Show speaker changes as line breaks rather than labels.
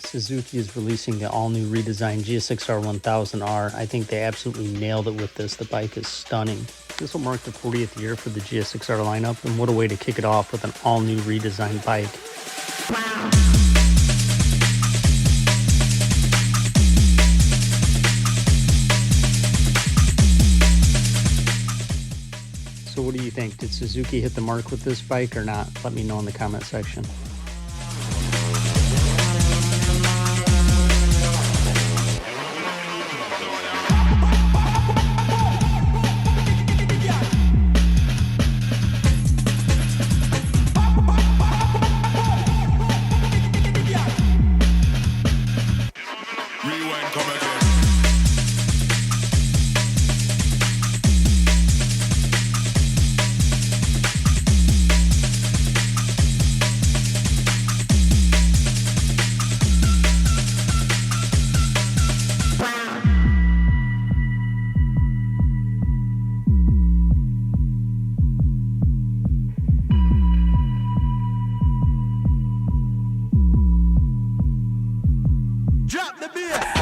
Suzuki is releasing the all-new redesigned Gsxr1000r. I think they absolutely nailed it with this. The bike is stunning. This will mark the 40th year for the Gsxr lineup, and what a way to kick it off with an all-new redesigned bike. So what do you think? Did Suzuki hit the mark with this bike or not? Let me know in the comment section.
Drop the beat.